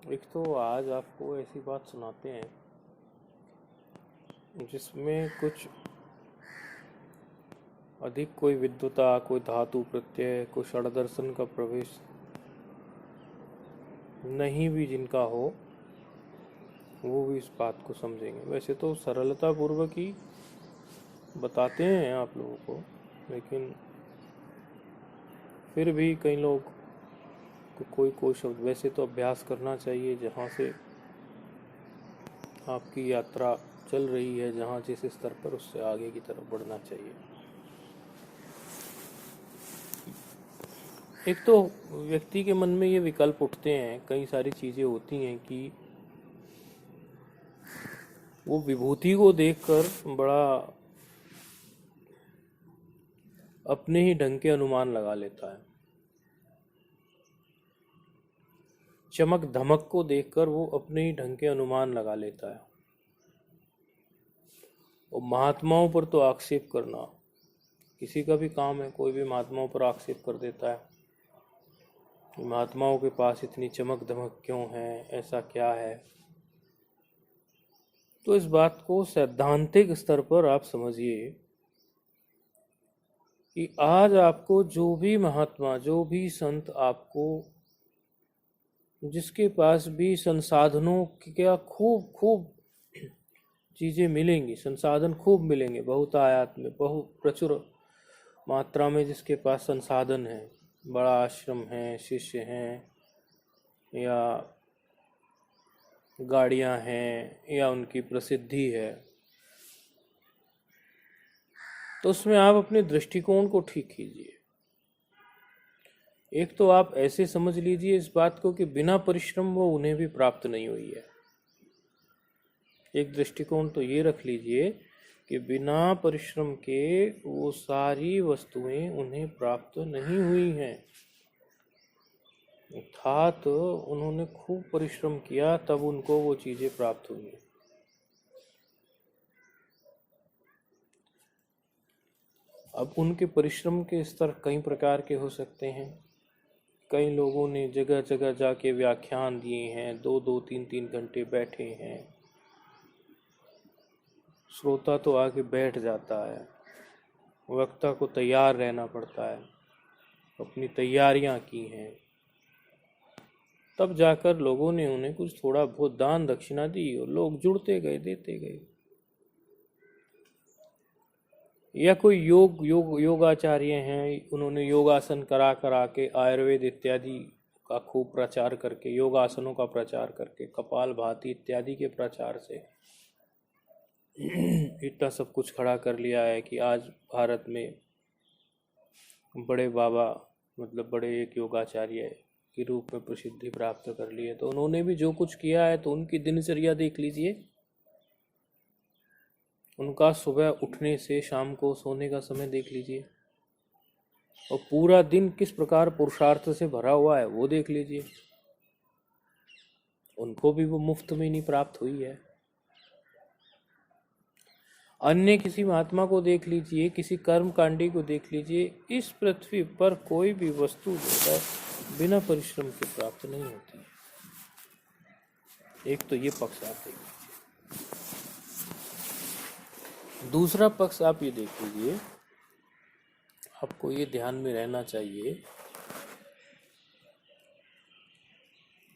एक तो आज आपको ऐसी बात सुनाते हैं जिसमें कुछ अधिक कोई विद्वता, कोई धातु प्रत्यय, कोई षड्दर्शन का प्रवेश नहीं भी जिनका हो, वो भी इस बात को समझेंगे। वैसे तो सरलता पूर्वक ही बताते हैं आप लोगों को, लेकिन फिर भी कई लोग को कोई कोई शब्द वैसे तो अभ्यास करना चाहिए। जहाँ से आपकी यात्रा चल रही है, जहाँ जिस स्तर पर, उससे आगे की तरफ बढ़ना चाहिए। एक तो व्यक्ति के मन में ये विकल्प उठते हैं, कई सारी चीज़ें होती हैं कि वो विभूति को देखकर बड़ा अपने ही ढंग के अनुमान लगा लेता है। चमक धमक को देखकर वो अपने ही ढंग के अनुमान लगा लेता है। और महात्माओं पर तो आक्षेप करना किसी का भी काम है। कोई भी महात्माओं पर आक्षेप कर देता है कि महात्माओं के पास इतनी चमक धमक क्यों है, ऐसा क्या है। तो इस बात को सैद्धांतिक स्तर पर आप समझिए कि आज आपको जो भी महात्मा, जो भी संत, आपको जिसके पास भी संसाधनों की क्या खूब खूब चीज़ें मिलेंगी, संसाधन खूब मिलेंगे, बहुतायत में, बहु प्रचुर मात्रा में जिसके पास संसाधन है, बड़ा आश्रम है, शिष्य हैं, या गाड़ियां हैं, या उनकी प्रसिद्धि है, तो उसमें आप अपने दृष्टिकोण को ठीक कीजिए। एक तो आप ऐसे समझ लीजिए इस बात को कि बिना परिश्रम वो उन्हें भी प्राप्त नहीं हुई है। एक दृष्टिकोण तो ये रख लीजिए कि बिना परिश्रम के वो सारी वस्तुएं उन्हें प्राप्त नहीं हुई हैं, अर्थात उन्होंने खूब परिश्रम किया तब उनको वो चीजें प्राप्त हुई हैं। अब उनके परिश्रम के स्तर कई प्रकार के हो सकते हैं। कई लोगों ने जगह जगह जाके व्याख्यान दिए हैं, 2-2, 3-3 घंटे बैठे हैं। श्रोता तो आके बैठ जाता है, वक्ता को तैयार रहना पड़ता है, अपनी तैयारियां की हैं, तब जाकर लोगों ने उन्हें कुछ थोड़ा बहुत दान दक्षिणा दी और लोग जुड़ते गए, देते गए। या कोई योगाचार्य हैं, उन्होंने योगासन करा करा के, आयुर्वेद इत्यादि का खूब प्रचार करके, योगासनों का प्रचार करके, कपालभाति इत्यादि के प्रचार से इतना सब कुछ खड़ा कर लिया है कि आज भारत में बड़े बाबा, मतलब बड़े एक योगाचार्य के रूप में प्रसिद्धि प्राप्त कर ली है। तो उन्होंने भी जो कुछ किया है, तो उनकी दिनचर्या देख लीजिए। उनका सुबह उठने से शाम को सोने का समय देख लीजिए, और पूरा दिन किस प्रकार पुरुषार्थ से भरा हुआ है वो देख लीजिए। उनको भी वो मुफ्त में नहीं प्राप्त हुई है। अन्य किसी महात्मा को देख लीजिए, किसी कर्मकांडी को देख लीजिए, इस पृथ्वी पर कोई भी वस्तु जो है बिना परिश्रम के प्राप्त नहीं होती है। एक तो ये पक्ष आप देख लीजिए। दूसरा पक्ष आप ये देख लीजिए, आपको ये ध्यान में रहना चाहिए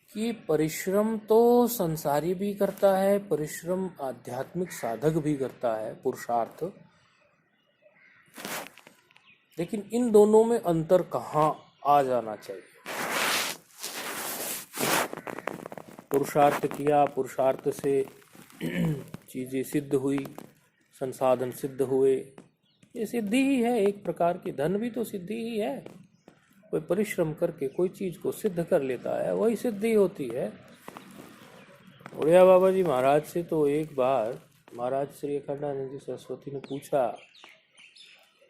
कि परिश्रम तो संसारी भी करता है, परिश्रम आध्यात्मिक साधक भी करता है, पुरुषार्थ। लेकिन इन दोनों में अंतर कहाँ आ जाना चाहिए। पुरुषार्थ किया, पुरुषार्थ से चीजें सिद्ध हुई, संसाधन सिद्ध हुए, ये सिद्धि ही है एक प्रकार की। धन भी तो सिद्धि ही है। कोई परिश्रम करके कोई चीज को सिद्ध कर लेता है, वही सिद्धि होती है। उड़िया बाबा जी महाराज से तो एक बार महाराज श्री अखंडानंद जी सरस्वती ने पूछा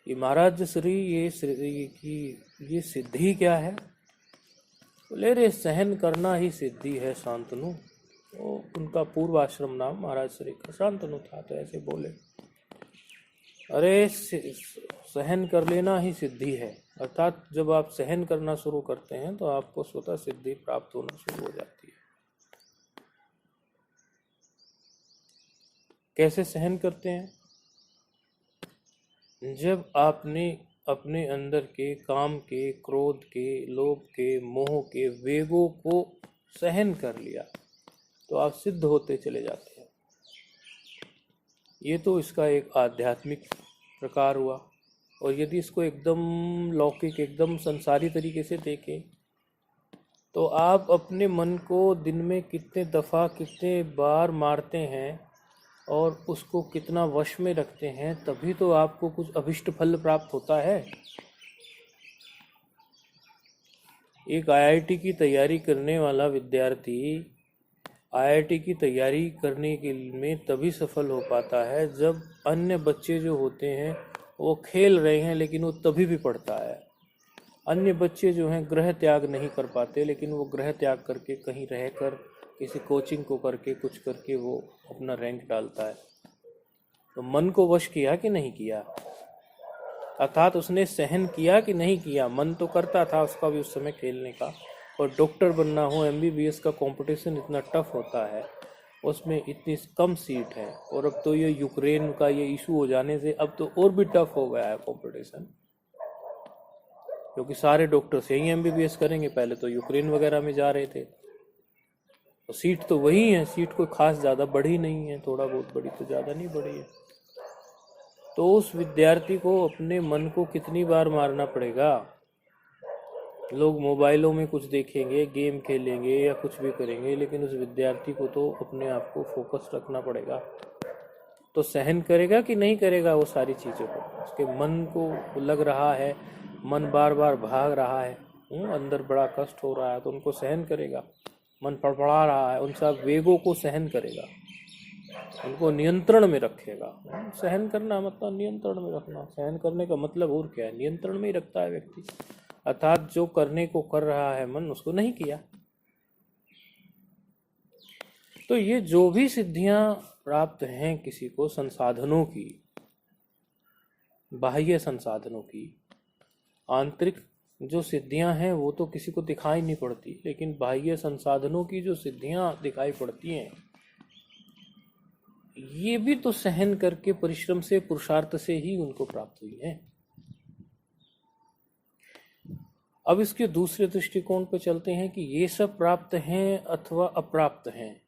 कि महाराज श्री ये सिद्धि क्या है। बोले रे, सहन करना ही सिद्धि है शांतनु। वो उनका पूर्वाश्रम नाम महाराज श्री का शांतनु था, तो ऐसे बोले, अरे सहन कर लेना ही सिद्धि है। अर्थात जब आप सहन करना शुरू करते हैं तो आपको स्वतः सिद्धि प्राप्त होना शुरू हो जाती है। कैसे सहन करते हैं? जब आपने अपने अंदर के काम के, क्रोध के, लोभ के, मोह के वेगों को सहन कर लिया तो आप सिद्ध होते चले जाते हैं। ये तो इसका एक आध्यात्मिक प्रकार हुआ। और यदि इसको एकदम लौकिक, एकदम संसारी तरीके से देखें तो आप अपने मन को दिन में कितने दफ़ा, कितने बार मारते हैं और उसको कितना वश में रखते हैं, तभी तो आपको कुछ अभिष्ट फल प्राप्त होता है। एक आईआईटी की तैयारी करने वाला विद्यार्थी आईआईटी की तैयारी करने के में तभी सफल हो पाता है जब अन्य बच्चे जो होते हैं वो खेल रहे हैं लेकिन वो तभी भी पढ़ता है। अन्य बच्चे जो हैं गृह त्याग नहीं कर पाते, लेकिन वो गृह त्याग करके कहीं रहकर किसी कोचिंग को करके कुछ करके वो अपना रैंक डालता है। तो मन को वश किया कि नहीं किया? अर्थात उसने सहन किया कि नहीं किया? मन तो करता था उसका भी उस समय खेलने का। और डॉक्टर बनना हो, एमबीबीएस का कंपटीशन इतना टफ होता है, उसमें इतनी कम सीट है। और अब तो ये यूक्रेन का ये इशू हो जाने से अब तो और भी टफ हो गया है कंपटीशन, क्योंकि सारे डॉक्टर्स यही एमबीबीएस करेंगे। पहले तो यूक्रेन वगैरह में जा रहे थे, तो सीट तो वही है, सीट कोई खास ज़्यादा बढ़ी नहीं है, थोड़ा बहुत बढ़ी तो ज़्यादा नहीं बढ़ी है। तो उस विद्यार्थी को अपने मन को कितनी बार मारना पड़ेगा? लोग मोबाइलों में कुछ देखेंगे, गेम खेलेंगे या कुछ भी करेंगे, लेकिन उस विद्यार्थी को तो अपने आप को फोकस रखना पड़ेगा। तो सहन करेगा कि नहीं करेगा वो सारी चीज़ों को? उसके मन को लग रहा है, मन बार बार भाग रहा है, अंदर बड़ा कष्ट हो रहा है, तो उनको सहन करेगा। मन फड़फड़ा रहा है, उन सब वेगों को सहन करेगा, उनको नियंत्रण में रखेगा। सहन करना मतलब नियंत्रण में रखना। सहन करने का मतलब और क्या है? नियंत्रण में ही रखता है व्यक्ति। अर्थात जो करने को कर रहा है मन, उसको नहीं किया। तो ये जो भी सिद्धियां प्राप्त हैं किसी को, संसाधनों की, बाह्य संसाधनों की, आंतरिक जो सिद्धियां हैं वो तो किसी को दिखाई नहीं पड़ती, लेकिन बाह्य संसाधनों की जो सिद्धियां दिखाई पड़ती हैं, ये भी तो सहन करके, परिश्रम से, पुरुषार्थ से ही उनको प्राप्त हुई हैं। अब इसके दूसरे दृष्टिकोण पर चलते हैं कि ये सब प्राप्त हैं अथवा अप्राप्त हैं।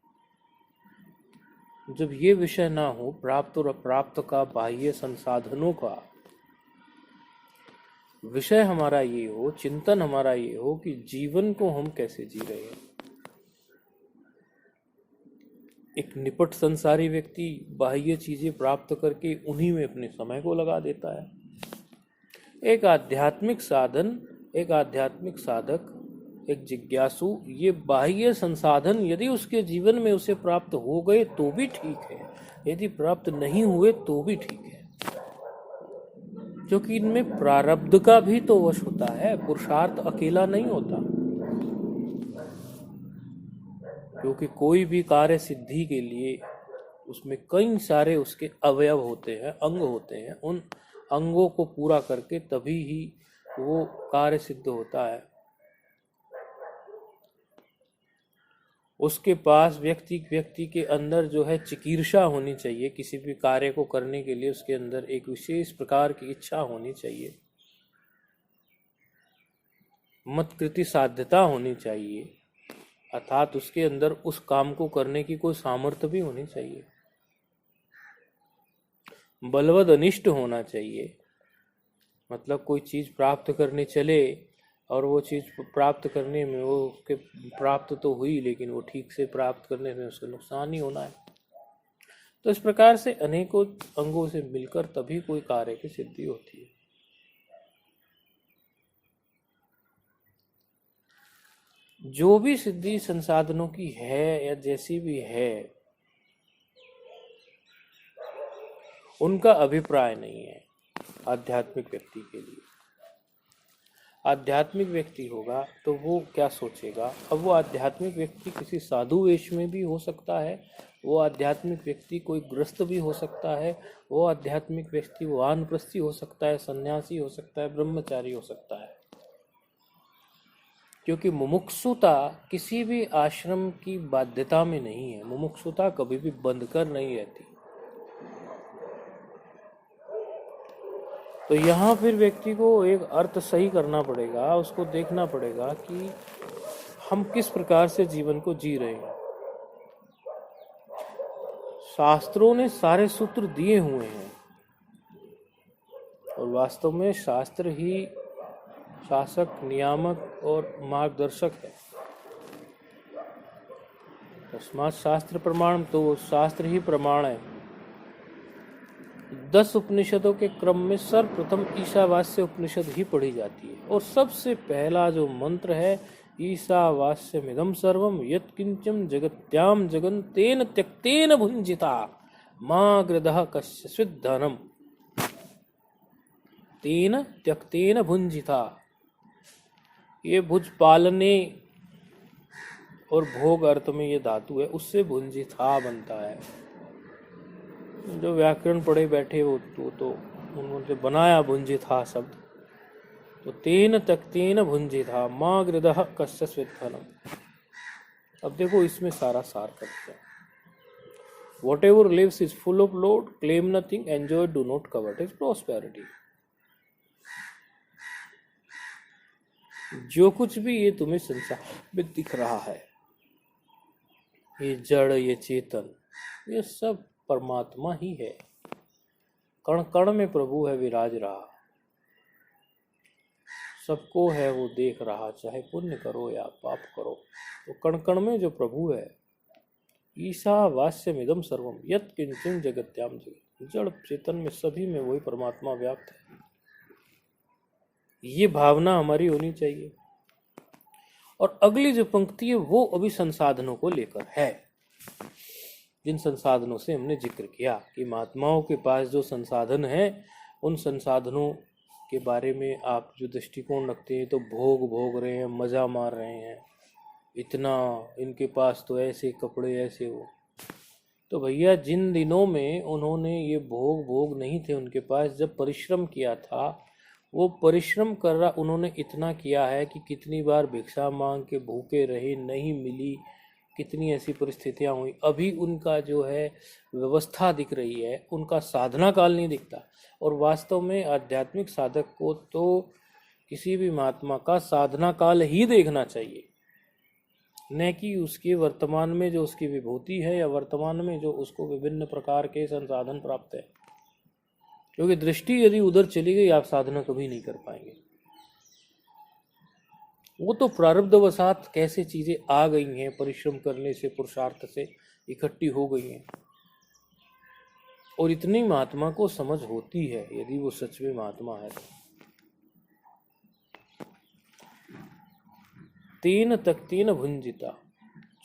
जब ये विषय ना हो प्राप्त और अप्राप्त का, बाह्य संसाधनों का, विषय हमारा ये हो, चिंतन हमारा ये हो कि जीवन को हम कैसे जी रहे हैं। एक निपट संसारी व्यक्ति बाह्य चीजें प्राप्त करके उन्हीं में अपने समय को लगा देता है। एक आध्यात्मिक साधन, एक आध्यात्मिक साधक, एक जिज्ञासु, ये बाह्य संसाधन यदि उसके जीवन में उसे प्राप्त हो गए तो भी ठीक है, यदि प्राप्त नहीं हुए तो भी ठीक है, क्योंकि इनमें प्रारब्ध का भी तो वश होता है, पुरुषार्थ अकेला नहीं होता। क्योंकि कोई भी कार्य सिद्धि के लिए उसमें कई सारे उसके अवयव होते हैं, अंग होते हैं। उन अंगों को पूरा करके तभी ही वो कार्य सिद्ध होता है। उसके पास व्यक्ति के अंदर जो है चिकीर्षा होनी चाहिए, किसी भी कार्य को करने के लिए उसके अंदर एक विशेष प्रकार की इच्छा होनी चाहिए, मतकृति साध्यता होनी चाहिए, अर्थात उसके अंदर उस काम को करने की कोई सामर्थ्य भी होनी चाहिए। बलवद अनिष्ट होना चाहिए, मतलब कोई चीज प्राप्त करने चले और वो चीज प्राप्त करने में वो उसके प्राप्त तो हुई, लेकिन वो ठीक से प्राप्त करने में उसका नुकसान ही होना है। तो इस प्रकार से अनेकों अंगों से मिलकर तभी कोई कार्य की सिद्धि होती है। जो भी सिद्धि संसाधनों की है या जैसी भी है, उनका अभिप्राय नहीं है आध्यात्मिक व्यक्ति के लिए। आध्यात्मिक व्यक्ति होगा तो वो क्या सोचेगा? अब वो आध्यात्मिक व्यक्ति किसी साधु वेश में भी हो सकता है, वो आध्यात्मिक व्यक्ति कोई गृहस्थ भी हो सकता है, वो आध्यात्मिक व्यक्ति वानप्रस्थी हो सकता है, सन्यासी हो सकता है, ब्रह्मचारी हो सकता है। क्योंकि मुमुक्षुता किसी भी आश्रम की बाध्यता में नहीं है। मुमुक्षुता कभी भी बंध कर नहीं रहती। तो यहाँ फिर व्यक्ति को एक अर्थ सही करना पड़ेगा, उसको देखना पड़ेगा कि हम किस प्रकार से जीवन को जी रहे हैं। शास्त्रों ने सारे सूत्र दिए हुए हैं और वास्तव में शास्त्र ही शासक, नियामक और मार्गदर्शक है। तस्मात् शास्त्र प्रमाण, तो शास्त्र ही प्रमाण है। 10 उपनिषदों के क्रम में सर्वप्रथम ईशावास्य उपनिषद ही पढ़ी जाती है और सबसे पहला जो मंत्र है, ईशावास्यमिदं सर्वं यत्किंचन जगत्याम जगन तेन त्यक्तेन भुंजिता मां गृधः कश्चित् धनम, तेन त्यक्तेन भुंजिता। ये भुज पालने और भोग अर्थ में ये धातु है, उससे भुंजिता बनता है। जो व्याकरण पढ़े बैठे वो तो उन्होंने बनाया भुंजिता शब्द। तो तेन त्यक्तेन भुंजिता मां गृधः कश्चित् धनम। अब देखो इसमें सारा सार करते हैं। Whatever lives is full of load, claim nothing, enjoy, do not covet his prosperity. जो कुछ भी ये तुम्हें संसार में दिख रहा है, ये जड़, ये चेतन, ये सब परमात्मा ही है। कण कण में प्रभु है, विराज रहा, सबको है वो देख रहा, चाहे पुण्य करो या पाप करो। तो कण कण में जो प्रभु है, ईशावास्यमिदं सर्वम यत् किंचन जगत्याम जगत, जड़ चेतन में सभी में वही परमात्मा व्याप्त है। ये भावना हमारी होनी चाहिए। और अगली जो पंक्ति है वो अभी संसाधनों को लेकर है। जिन संसाधनों से हमने जिक्र किया कि महात्माओं के पास जो संसाधन है, उन संसाधनों के बारे में आप जो दृष्टिकोण रखते हैं, तो भोग रहे हैं, मजा मार रहे हैं, इतना इनके पास तो ऐसे कपड़े, ऐसे वो। तो भैया जिन दिनों में उन्होंने ये भोग नहीं थे उनके पास, जब परिश्रम किया था, वो परिश्रम कर रहा, उन्होंने इतना किया है कि कितनी बार भिक्षा मांग के भूखे रहे, नहीं मिली, कितनी ऐसी परिस्थितियां हुई। अभी उनका जो है व्यवस्था दिख रही है, उनका साधना काल नहीं दिखता। और वास्तव में आध्यात्मिक साधक को तो किसी भी महात्मा का साधना काल ही देखना चाहिए, न कि उसके वर्तमान में जो उसकी विभूति है या वर्तमान में जो उसको विभिन्न प्रकार के संसाधन प्राप्त है। क्योंकि दृष्टि यदि उधर चली गई, आप साधना कभी नहीं कर पाएंगे। वो तो प्रारब्धवशात कैसे चीजें आ गई हैं, परिश्रम करने से, पुरुषार्थ से इकट्ठी हो गई हैं। और इतनी महात्मा को समझ होती है, यदि वो सच में महात्मा है। तेन त्यक्तेन भुंजिता,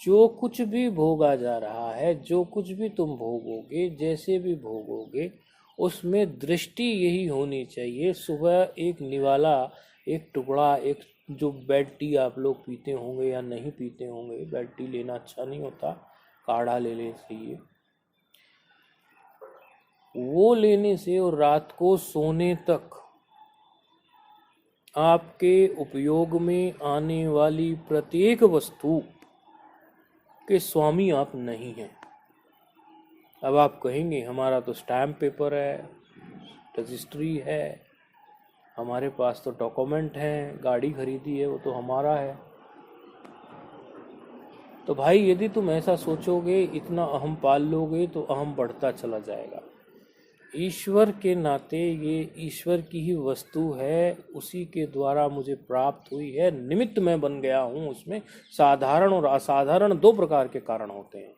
जो कुछ भी भोगा जा रहा है, जो कुछ भी तुम भोगोगे, जैसे भी भोगोगे, उसमें दृष्टि यही होनी चाहिए। सुबह एक निवाला, एक टुकड़ा, एक जो बेड टी आप लोग पीते होंगे या नहीं पीते होंगे, बेड टी लेना अच्छा नहीं होता, काढ़ा ले लेना चाहिए। वो लेने से और रात को सोने तक आपके उपयोग में आने वाली प्रत्येक वस्तु के स्वामी आप नहीं हैं। अब आप कहेंगे हमारा तो स्टैम्प पेपर है, रजिस्ट्री है, हमारे पास तो डॉक्यूमेंट हैं, गाड़ी खरीदी है, वो तो हमारा है। तो भाई यदि तुम ऐसा सोचोगे, इतना अहम पाल लोगे, तो अहम बढ़ता चला जाएगा। ईश्वर के नाते ये ईश्वर की ही वस्तु है, उसी के द्वारा मुझे प्राप्त हुई है, निमित्त मैं बन गया हूँ। उसमें साधारण और असाधारण दो प्रकार के कारण होते हैं।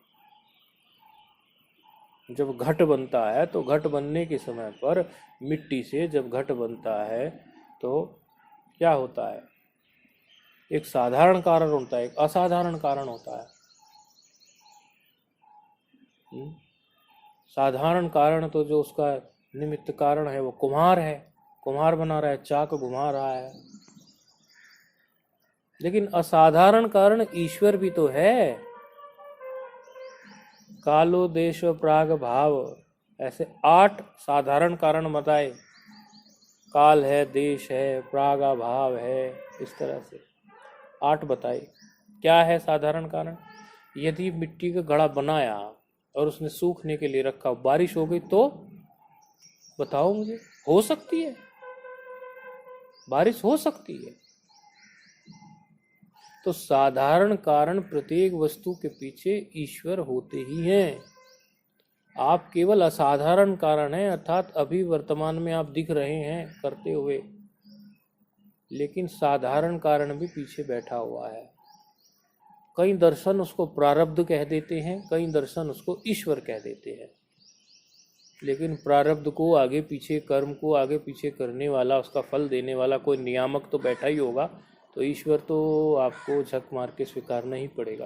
जब घट बनता है, तो घट बनने के समय पर मिट्टी से जब घट बनता है, तो क्या होता है? एक साधारण कारण होता है, एक असाधारण कारण होता है। साधारण कारण तो जो उसका निमित्त कारण है वो कुम्हार है, कुम्हार बना रहा है, चाक घुमा रहा है। लेकिन असाधारण कारण ईश्वर भी तो है। कालो देश प्राग भाव, ऐसे 8 साधारण कारण बताए। काल है, देश है, प्रागा भाव है, इस तरह से 8 बताए। क्या है साधारण कारण? यदि मिट्टी का घड़ा बनाया और उसने सूखने के लिए रखा, बारिश हो गई तो बताओ मुझे, हो सकती है? बारिश हो सकती है। तो साधारण कारण प्रत्येक वस्तु के पीछे ईश्वर होते ही हैं। आप केवल असाधारण कारण हैं, अर्थात अभी वर्तमान में आप दिख रहे हैं करते हुए, लेकिन साधारण कारण भी पीछे बैठा हुआ है। कई दर्शन उसको प्रारब्ध कह देते हैं, कई दर्शन उसको ईश्वर कह देते हैं, लेकिन प्रारब्ध को आगे पीछे, कर्म को आगे पीछे करने वाला, उसका फल देने वाला कोई नियामक तो बैठा ही होगा। तो ईश्वर तो आपको झक मार के स्वीकारना ही पड़ेगा।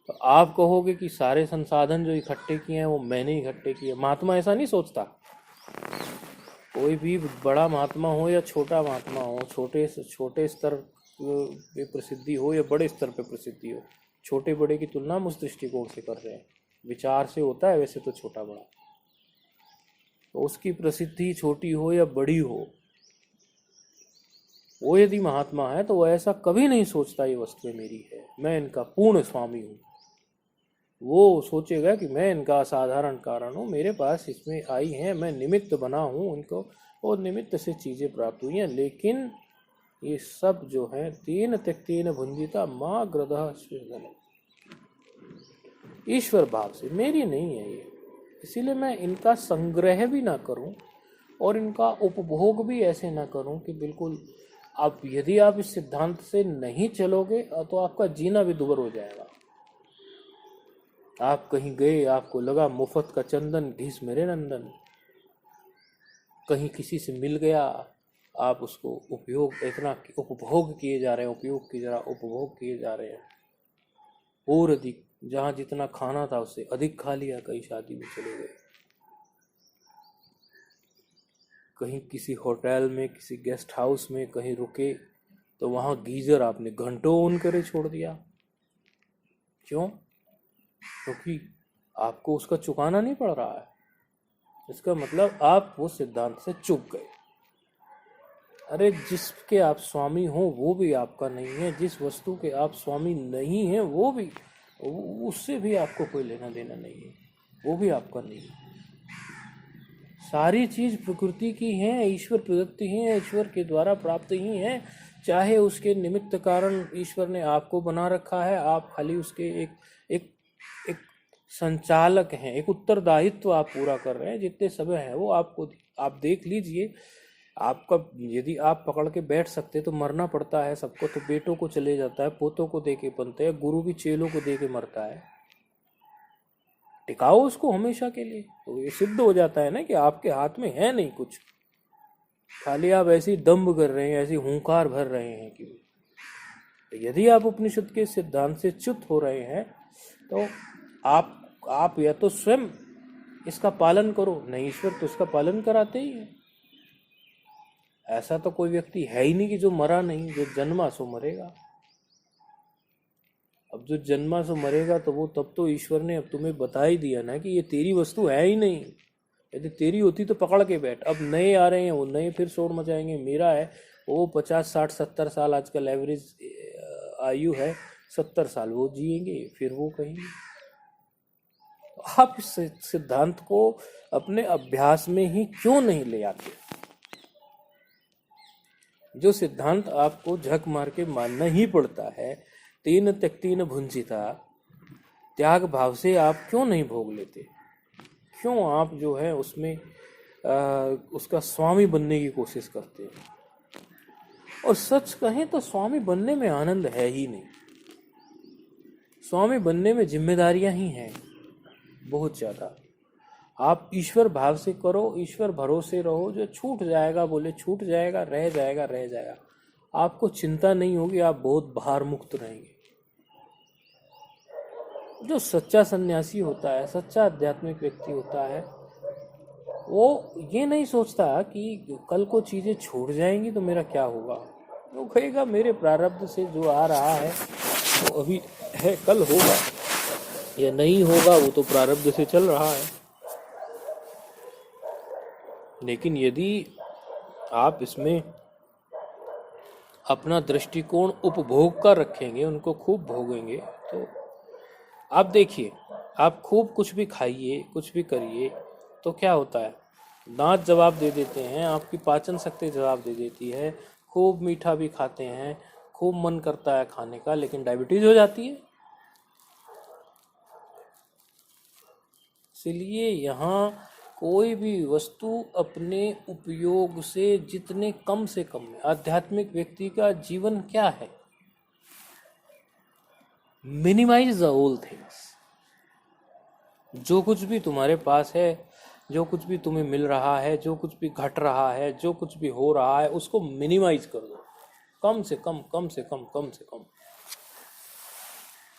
तो आप कहोगे कि सारे संसाधन जो इकट्ठे किए हैं वो मैंने इकट्ठे किए। महात्मा ऐसा नहीं सोचता। कोई भी बड़ा महात्मा हो या छोटा महात्मा हो, छोटे स्तर पे प्रसिद्धि हो या बड़े स्तर पे प्रसिद्धि हो, छोटे बड़े की तुलना हम उस दृष्टिकोण से कर रहे हैं, विचार से होता है वैसे तो छोटा बड़ा। तो उसकी प्रसिद्धि छोटी हो या बड़ी हो, वो यदि महात्मा है तो वो ऐसा कभी नहीं सोचता ये वस्तुएं मेरी है, मैं इनका पूर्ण स्वामी हूँ। वो सोचेगा कि मैं इनका असाधारण कारण हूँ, मेरे पास इसमें आई हैं, मैं निमित्त बना हूँ उनको, और निमित्त से चीज़ें प्राप्त हुई हैं। लेकिन ये सब जो है तेन त्यक्तेन भुंजिता माँ ग्रदः स्वेदन, ईश्वर भाव से मेरी नहीं है ये। इसीलिए मैं इनका संग्रह भी ना करूं और इनका उपभोग भी ऐसे ना करूं कि बिल्कुल, आप यदि आप इस सिद्धांत से नहीं चलोगे तो आपका जीना भी दुभर हो जाएगा। आप कहीं गए, आपको लगा मुफ्त का चंदन घिस मेरे नंदन, कहीं किसी से मिल गया, आप उसको उपयोग इतना उपभोग किए जा रहे हैं, उपयोग किए जा रहे हैं, उपभोग किए जा रहे हैं, और अधिक, जहाँ जितना खाना था उससे अधिक खा लिया। कहीं शादी में चले गए, कहीं किसी होटल में, किसी गेस्ट हाउस में कहीं रुके, तो वहाँ गीजर आपने घंटों ऑन करे छोड़ दिया। क्यों? क्योंकि आपको उसका चुकाना नहीं पड़ रहा है। इसका मतलब आप वो सिद्धांत से चूक गए। अरे जिसके आप स्वामी हो वो भी आपका नहीं है, जिस वस्तु के आप स्वामी नहीं हैं वो भी, उससे भी आपको कोई लेना देना नहीं है, वो भी आपका नहीं है। सारी चीज प्रकृति की है, ईश्वर प्रदत्ति है, ईश्वर के द्वारा प्राप्त ही है। चाहे उसके निमित्त कारण ईश्वर ने आपको बना रखा है, आप खाली उसके एक एक संचालक हैं, एक उत्तरदायित्व आप पूरा कर रहे हैं। जितने समय है वो आपको, आप देख लीजिए, आपका यदि आप पकड़ के बैठ सकते तो मरना पड़ता है सबको, तो बेटों को चले जाता है, पोतों को दे के बनते हैं, गुरु भी चेलों को दे के मरता है। टिकाओ उसको हमेशा के लिए, तो ये सिद्ध हो जाता है ना कि आपके हाथ में है नहीं कुछ, खाली आप ऐसी दम्भ कर रहे हैं, ऐसी हुंकार भर रहे हैं कि यदि आप उपनिषद के सिद्धांत से च्युत हो रहे हैं तो आप या तो स्वयं इसका पालन करो, नहीं ईश्वर तो इसका पालन कराते ही है। ऐसा तो कोई व्यक्ति है ही नहीं कि जो मरा नहीं, जो जन्मा सो मरेगा। अब जो जन्मा सो मरेगा तो वो तब तो ईश्वर ने अब तुम्हें बता ही दिया ना कि ये तेरी वस्तु है ही नहीं। यदि तेरी होती तो पकड़ के बैठ। अब नए आ रहे हैं, वो नए फिर शोर मचाएंगे, मेरा है वो 50 60 70 साल आजकल एवरेज आयु है, 70 साल वो जिएंगे, फिर वो कहेंगे। आप इस सिद्धांत को अपने अभ्यास में ही क्यों नहीं ले आते? जो सिद्धांत आपको झक मार के मानना ही पड़ता है, तेन त्यक्तेन भुंजिता, त्याग भाव से आप क्यों नहीं भोग लेते? क्यों आप जो है उसमें उसका स्वामी बनने की कोशिश करते हैं? और सच कहें तो स्वामी बनने में आनंद है ही नहीं। स्वामी बनने में जिम्मेदारियां ही हैं बहुत ज्यादा। आप ईश्वर भाव से करो, ईश्वर भरोसे रहो, जो छूट जाएगा बोले छूट जाएगा, रह जाएगा रह जाएगा, आपको चिंता नहीं होगी, आप बहुत भार मुक्त रहेंगे। जो सच्चा सन्यासी होता है, सच्चा आध्यात्मिक व्यक्ति होता है, वो ये नहीं सोचता कि कल को चीजें छूट जाएंगी तो मेरा क्या होगा। वो कहेगा मेरे प्रारब्ध से जो आ रहा है वो अभी है, कल होगा या नहीं होगा वो तो प्रारब्ध से चल रहा है। लेकिन यदि आप इसमें अपना दृष्टिकोण उपभोग का रखेंगे, उनको खूब भोगेंगे, तो आप देखिए, आप खूब कुछ भी खाइए, कुछ भी करिए, तो क्या होता है, दांत जवाब दे देते हैं, आपकी पाचन शक्ति जवाब दे देती है, खूब मीठा भी खाते हैं, खूब मन करता है खाने का, लेकिन डायबिटीज हो जाती है। इसलिए यहाँ कोई भी वस्तु अपने उपयोग से जितने कम से कम में, आध्यात्मिक व्यक्ति का जीवन क्या है, मिनिमाइज द ऑल थिंग्स। जो कुछ भी तुम्हारे पास है, जो कुछ भी तुम्हें मिल रहा है, जो कुछ भी घट रहा है, जो कुछ भी हो रहा है, उसको मिनिमाइज कर दो, कम से कम, कम से कम, कम से कम।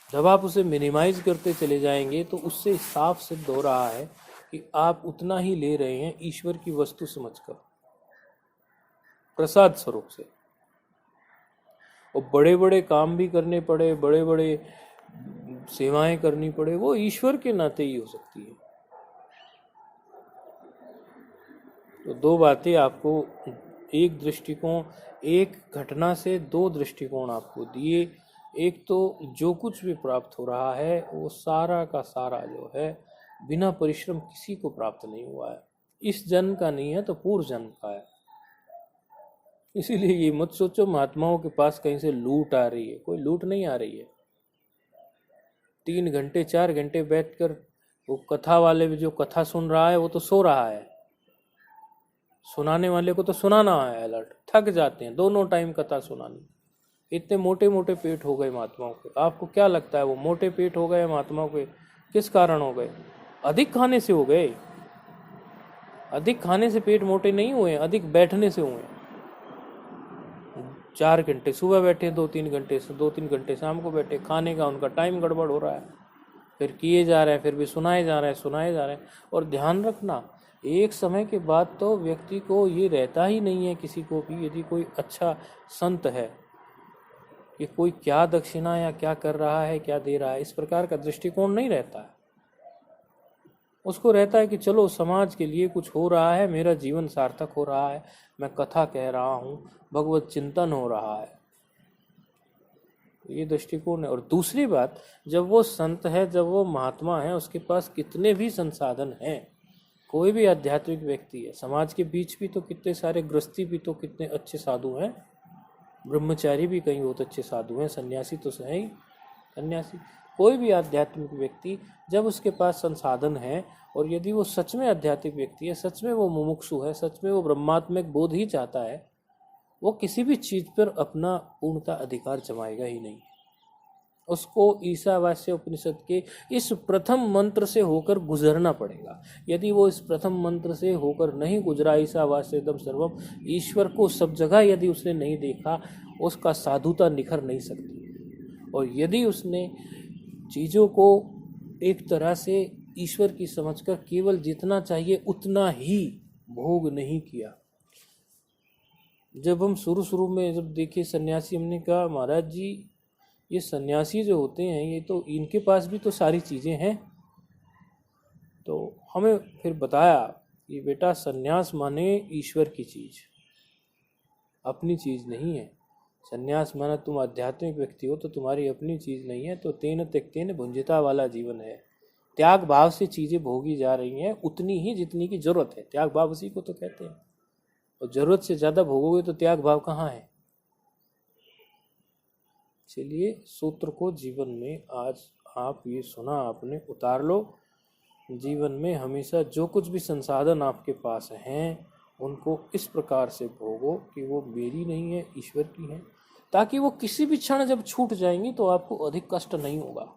जब आप उसे मिनिमाइज करते चले जाएंगे तो उससे साफ सिद्ध हो रहा है कि आप उतना ही ले रहे हैं ईश्वर की वस्तु समझकर, प्रसाद स्वरूप से। और बड़े बड़े काम भी करने पड़े, बड़े बड़े सेवाएं करनी पड़े, वो ईश्वर के नाते ही हो सकती है। तो दो बातें आपको, एक दृष्टिकोण, एक घटना से दो दृष्टिकोण आपको दिए। एक तो जो कुछ भी प्राप्त हो रहा है वो सारा का सारा जो है बिना परिश्रम किसी को प्राप्त नहीं हुआ है, इस जन्म का नहीं है तो पूर्व जन्म का है। इसीलिए ये मत सोचो महात्माओं के पास कहीं से लूट आ रही है, कोई लूट नहीं आ रही है। 3 घंटे 4 घंटे बैठकर वो कथा वाले भी जो कथा सुन रहा है वो तो सो रहा है, सुनाने वाले को तो सुनाना है अलर्ट, थक जाते हैं दोनों टाइम कथा सुनानी। इतने मोटे मोटे पेट हो गए महात्माओं के। आपको क्या लगता है वो मोटे पेट हो गए महात्माओं के किस कारण हो गए? अधिक खाने से हो गए। अधिक खाने से पेट मोटे नहीं हुए, अधिक बैठने से हुए। 4 घंटे सुबह बैठे, 2-3 घंटे से 2-3 घंटे शाम को बैठे, खाने का उनका टाइम गड़बड़ हो रहा है, फिर किए जा रहे हैं, फिर भी सुनाए जा रहे हैं, सुनाए जा रहे हैं। और ध्यान रखना, एक समय के बाद तो व्यक्ति को ये रहता ही नहीं है किसी को भी, यदि कोई अच्छा संत है कि कोई क्या दक्षिणा या क्या कर रहा है, क्या दे रहा है, इस प्रकार का दृष्टिकोण नहीं रहता है। उसको रहता है कि चलो समाज के लिए कुछ हो रहा है, मेरा जीवन सार्थक हो रहा है, मैं कथा कह रहा हूँ, भगवत चिंतन हो रहा है, ये दृष्टिकोण है। और दूसरी बात, जब वो संत है, जब वो महात्मा है, उसके पास कितने भी संसाधन हैं, कोई भी आध्यात्मिक व्यक्ति है, समाज के बीच भी तो कितने सारे गृहस्थी भी तो कितने अच्छे साधु हैं, ब्रह्मचारी भी कई बहुत अच्छे साधु हैं, सन्यासी तो है ही सन्यासी। कोई भी आध्यात्मिक व्यक्ति जब उसके पास संसाधन है और यदि वो सच में आध्यात्मिक व्यक्ति है, सच में वो मुमुक्षु है, सच में वो ब्रह्मात्मिक बोध ही चाहता है, वो किसी भी चीज पर अपना पूर्णता अधिकार जमाएगा ही नहीं। उसको ईशावास्य उपनिषद के इस प्रथम मंत्र से होकर गुजरना पड़ेगा। यदि वो इस प्रथम मंत्र से होकर नहीं गुजरा, ईशावास्य इदं सर्वम, ईश्वर को सब जगह यदि उसने नहीं देखा, उसका साधुता निखर नहीं सकती। और यदि उसने चीज़ों को एक तरह से ईश्वर की समझकर केवल जितना चाहिए उतना ही भोग नहीं किया। जब हम शुरू में जब देखे सन्यासी, हमने कहा महाराज जी ये सन्यासी जो होते हैं ये तो इनके पास भी तो सारी चीज़ें हैं। तो हमें फिर बताया कि बेटा सन्यास माने ईश्वर की चीज़, अपनी चीज़ नहीं है। सन्यास माना तुम आध्यात्मिक व्यक्ति हो तो तुम्हारी अपनी चीज़ नहीं है, तो तेन त्यक्तेन भुंजिता वाला जीवन है। त्याग भाव से चीज़ें भोगी जा रही हैं उतनी ही जितनी की जरूरत है। त्याग भाव उसी को तो कहते हैं। और जरूरत से ज़्यादा भोगोगे तो त्याग भाव कहाँ है? चलिए सूत्र को जीवन में आज आप ये सुना आपने, उतार लो। जीवन में हमेशा जो कुछ भी संसाधन आपके पास हैं उनको इस प्रकार से भोगो कि वो मेरी नहीं है, ईश्वर की है, ताकि वो किसी भी क्षण जब छूट जाएंगी तो आपको अधिक कष्ट नहीं होगा।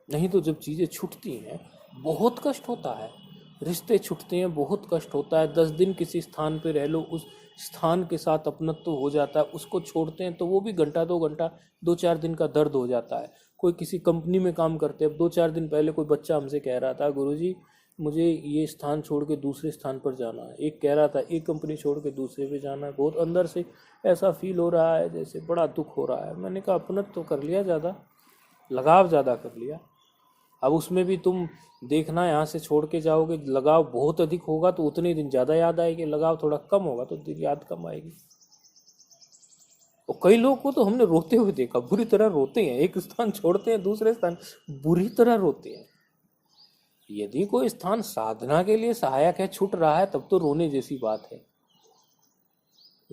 नहीं तो जब चीज़ें छूटती हैं बहुत कष्ट होता है। रिश्ते छूटते हैं बहुत कष्ट होता है। 10 दिन किसी स्थान पे रह लो, उस स्थान के साथ अपनत्व हो जाता है, उसको छोड़ते हैं तो वो भी घंटा 2 घंटा 2-4 दिन का दर्द हो जाता है। कोई किसी कंपनी में काम करते हैं, अब 2-4 दिन पहले कोई बच्चा हमसे कह रहा था गुरुजी मुझे ये स्थान छोड़ के दूसरे स्थान पर जाना है। एक कह रहा था एक कंपनी छोड़ के दूसरे पे जाना है। बहुत अंदर से ऐसा फील हो रहा है जैसे बड़ा दुख हो रहा है। मैंने कहा अपनत्व तो कर लिया, ज़्यादा लगाव ज़्यादा कर लिया। अब उसमें भी तुम देखना, यहाँ से छोड़ के जाओगे, लगाव बहुत अधिक होगा तो उतने दिन ज़्यादा याद आएगी, लगाव थोड़ा कम होगा तो याद कम आएगी। और कई लोगों को तो हमने रोते हुए देखा, बुरी तरह रोते हैं। एक स्थान छोड़ते हैं दूसरे स्थान, बुरी तरह रोते हैं। यदि कोई स्थान साधना के लिए सहायक है, छूट रहा है, तब तो रोने जैसी बात है।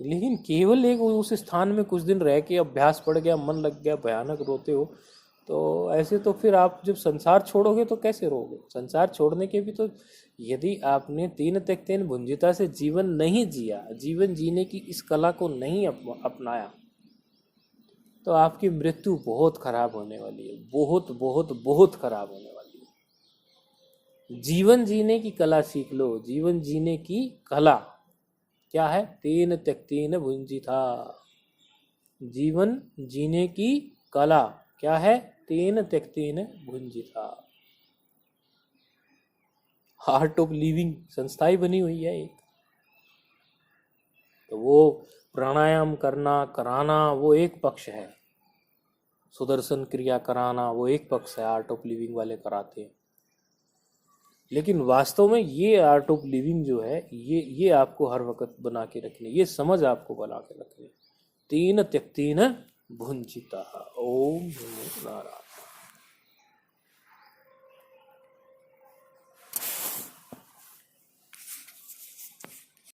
लेकिन केवल एक उस स्थान में कुछ दिन रह के अभ्यास पड़ गया, मन लग गया, भयानक रोते हो, तो ऐसे तो फिर आप जब संसार छोड़ोगे तो कैसे रोगे? संसार छोड़ने के भी तो, यदि आपने तीन त्यक्तेन भुंजिता से जीवन नहीं जिया, जीवन जीने की इस कला को नहीं अपनाया, तो आपकी मृत्यु बहुत खराब होने वाली है, बहुत बहुत बहुत खराब होने वाली है। जीवन जीने की कला सीख लो। जीवन जीने की कला क्या है? तेन त्यक्तेन भुंजिता। जीवन जीने की कला क्या है? तेन त्यक्तेन भुंजिता। आर्ट ऑफ लिविंग संस्थाई बनी हुई है एक। तो वो प्राणायाम करना, कराना, वो एक पक्ष है। सुदर्शन क्रिया कराना वो एक पक्ष है, आर्ट ऑफ लिविंग वाले कराते हैं। लेकिन वास्तव में ये आर्ट ऑफ लिविंग जो है, ये आपको हर वक्त बना के रखनी, ये समझ आपको बना के रखनी। तीन त्यक्तेन भुंजिता। ओम नमो नारायण।